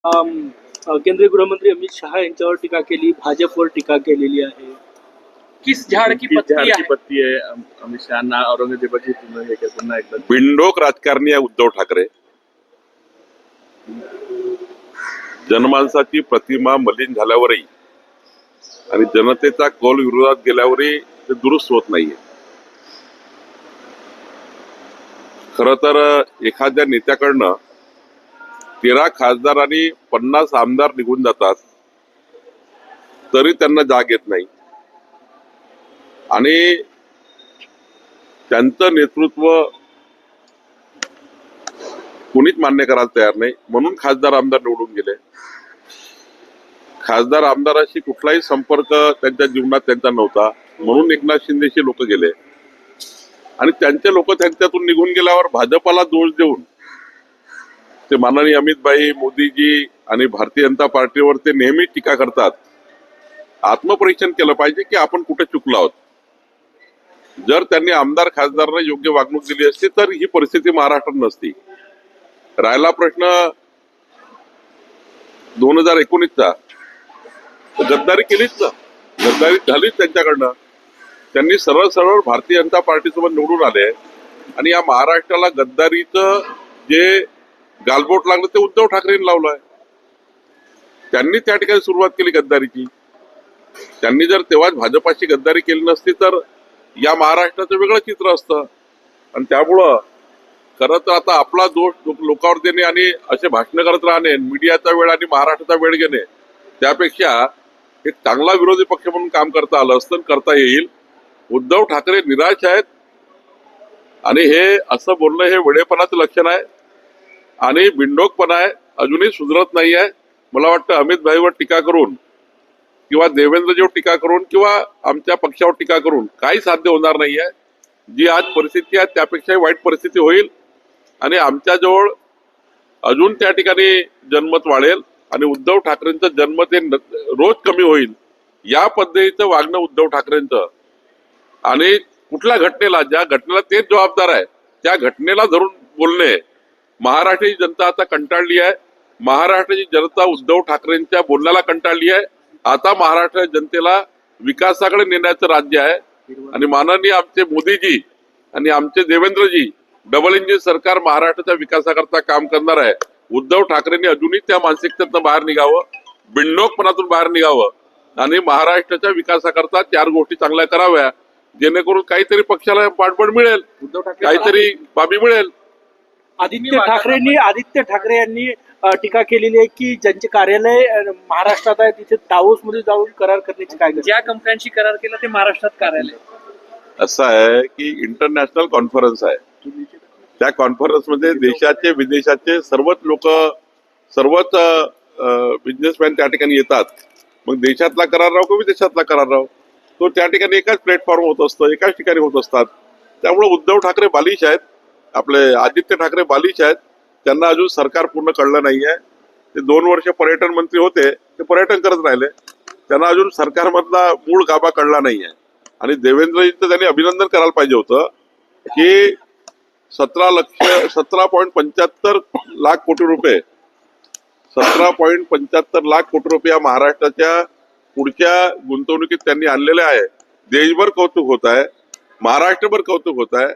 केंद्रीय गृहमंत्री अमित शहा यांच्यावर टीका केली, भाजपवर टीका केलेली आहे. किस झाड़ की झाड की है? पत्ती आहे अमित शहाना औरंगजेबाची पुन्हा एकदा बिंडोक राजकारणी आहे उद्धव ठाकरे. जनमानसाची प्रतिमा मलिन झाल्यावरही आणि जनतेचा कौल विरोधात गेल्यावरही ते दुरुस्त होत नाहीये. खर तर एखाद्या नेत्याकडनं 13 खासदार आणि 50 आमदार निघून जातात तरी त्यांना जाग येत नाही आणि त्यांचं नेतृत्व कोणीच मान्य करायला तयार नाही, म्हणून खासदार आमदार निवडून गेले. खासदार आमदाराशी कुठलाही संपर्क त्यांच्या जीवनात त्यांचा नव्हता, म्हणून एकनाथ शिंदेशी लोक गेले आणि त्यांचे लोक त्यांच्यातून निघून गेल्यावर भाजपाला दोष देऊन ते माननीय अमितभाई, मोदीजी आणि भारतीय जनता पार्टीवर ते नेहमी टीका करतात. आत्मपरीक्षण केलं पाहिजे की आपण कुठे चुकलो आहोत. जर त्यांनी आमदार खासदारांना योग्य वागणूक दिली असती तर ही परिस्थिती महाराष्ट्रात नसती. राहिला प्रश्न 2019चा, गद्दारी केलीच ना, गद्दारी झालीच त्यांच्याकडनं. त्यांनी सरळ सरळ भारतीय जनता पार्टीसोबत निवडून आले आणि या महाराष्ट्राला गद्दारीचं जे गालबोट लागलं ते उद्धव ठाकरेंनी लावलंय. त्यांनी त्या ठिकाणी सुरुवात केली गद्दारीची. त्यांनी जर तेव्हाच भाजपाची गद्दारी केली नसती तर या महाराष्ट्राचं वेगळं चित्र असतं. आणि त्यामुळं खरं तर आता आपला दोष लोकांवर देणे आणि असे भाषण करत राहणे, मीडियाचा वेळ आणि महाराष्ट्राचा वेळ घेणे, त्यापेक्षा एक चांगला विरोधी पक्ष म्हणून काम करता आलं असतं, करता येईल. उद्धव ठाकरे निराश आहेत आणि हे असं बोलणं हे वेडेपणाचं लक्षण आहे आणि बिंडोकपणा आहे, अजूनही सुधरत नाही आहे. मला वाटतं अमित भाईवर टीका करून किंवा देवेंद्रजीवर टीका करून किंवा आमच्या पक्षावर टीका करून काही साध्य होणार नाहीये. जी आज परिस्थिती आहे त्यापेक्षाही वाईट परिस्थिती होईल आणि आमच्याजवळ अजून त्या ठिकाणी जनमत वाढेल आणि उद्धव ठाकरेंचं जनमत हे रोज कमी होईल. या पद्धतीचं वागणं उद्धव ठाकरेंचं आणि कुठल्या घटनेला, ज्या घटनेला तेच जबाबदार आहे त्या घटनेला धरून बोलणे, महाराष्ट्राची जनता आता कंटाळली आहे. महाराष्ट्राची जनता उद्धव ठाकरेंच्या बोलण्याला कंटाळली आहे. आता महाराष्ट्राच्या जनतेला विकासाकडे नेण्याचं राज्य आहे आणि माननीय आमचे मोदीजी आणि आमचे देवेंद्रजी डबल इंजिन सरकार महाराष्ट्राच्या विकासाकरता काम करणार आहे. उद्धव ठाकरेंनी अजूनही त्या मानसिकतेतून बाहेर निघावं, बिंडोकपणातून बाहेर निघावं आणि महाराष्ट्राच्या विकासाकरता 4 गोष्टी चांगल्या कराव्या, जेणेकरून काहीतरी पक्षाला पाठबळ मिळेल, काहीतरी बाबी मिळेल. आदित्य ठाकरे यांनी टीका केलेली आहे की ज्यांचे कार्यालय महाराष्ट्रात आहे तिथे दावोस मध्ये जाऊन करार करण्याची काय गरज? ज्या कंपन्यांशी करार केला ते महाराष्ट्रात कार्यालय. असं आहे की इंटरनॅशनल कॉन्फरन्स आहे. त्या कॉन्फरन्समध्ये देशाचे विदेशाचे सर्वच लोक, सर्वच बिझनेसमॅन त्या ठिकाणी येतात. मग देशातला करार राहो की विदेशातला करार राहो, तो त्या ठिकाणी एकाच प्लॅटफॉर्म होत असतो, एकाच ठिकाणी होत असतात. त्यामुळे उद्धव ठाकरे बालिश आहेत, आपले आदित्य ठाकरे बालिश आहेत. त्यांना अजून सरकार पूर्ण कळलं नाहीये. ते 2 वर्ष पर्यटन मंत्री होते, ते पर्यटन करत राहिले. त्यांना अजून सरकारमधला मूळ गाभा कळला नाहीये. आणि देवेंद्रजींचं त्यांनी अभिनंदन करायला पाहिजे होतं की 17.75 लाख कोटी रुपये 17.75 लाख कोटी रुपये या महाराष्ट्राच्या पुढच्या गुंतवणुकीत त्यांनी आणलेले आहे. देशभर कौतुक होत आहे, महाराष्ट्रभर कौतुक होत आहे.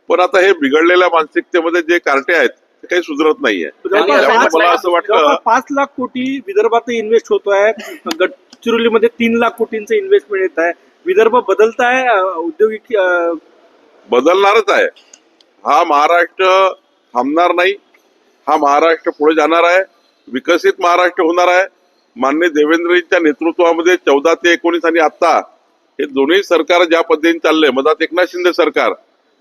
पण आता हे बिघडलेल्या मानसिकतेमध्ये जे कार्टे आहेत ते काही सुधरत नाहीये. मला असं वाटतं 5 लाख कोटी विदर्भात इन्व्हेस्ट होतोय, गडचिरोलीमध्ये 3 लाख कोटींचं इन्व्हेस्टमेंट येत आहे. विदर्भ बदलत आहे, औद्योगिक बदलणारच आहे. हा महाराष्ट्र थांबणार नाही, हा महाराष्ट्र पुढे जाणार आहे, विकसित महाराष्ट्र होणार आहे. माननीय देवेंद्रजींच्या नेतृत्वामध्ये 14 ते 19 आणि आता हे दोन्ही सरकार ज्या पद्धतीने चालले, मधात एकनाथ शिंदे सरकार,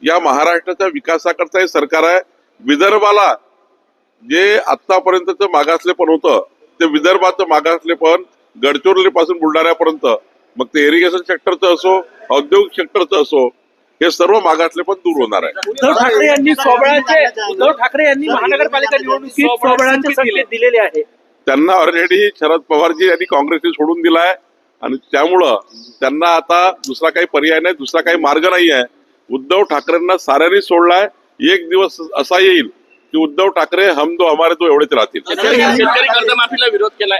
या महाराष्ट्राच्या विकासाकरता हे सरकार आहे. विदर्भाला जे आतापर्यंतचं मागासलेपण होतं ते विदर्भाचं मागासलेपण गडचिरोली पासून बुलढाण्यापर्यंत, मग ते इरिगेशन सेक्टरचं असो, औद्योगिक सेक्टरचं असो, हे सर्व मागासलेपण दूर होणार आहे. उद्धव ठाकरे यांनी महानगरपालिका निवडणुकीत स्वबळाचे संकेत दिलेले आहे. त्यांना ऑलरेडी शरद पवारजी यांनी काँग्रेसने सोडून दिलाय आणि त्यामुळं त्यांना आता दुसरा काही पर्याय नाही, दुसरा काही मार्ग नाही आहे. उद्धव ठाकरेंना साऱ्यांनी सोडलाय. एक दिवस असा येईल की उद्धव ठाकरे हम दो हमारे दो एवढेच राहतील. शेतकरी कर्जमाफीला विरोध केलाय.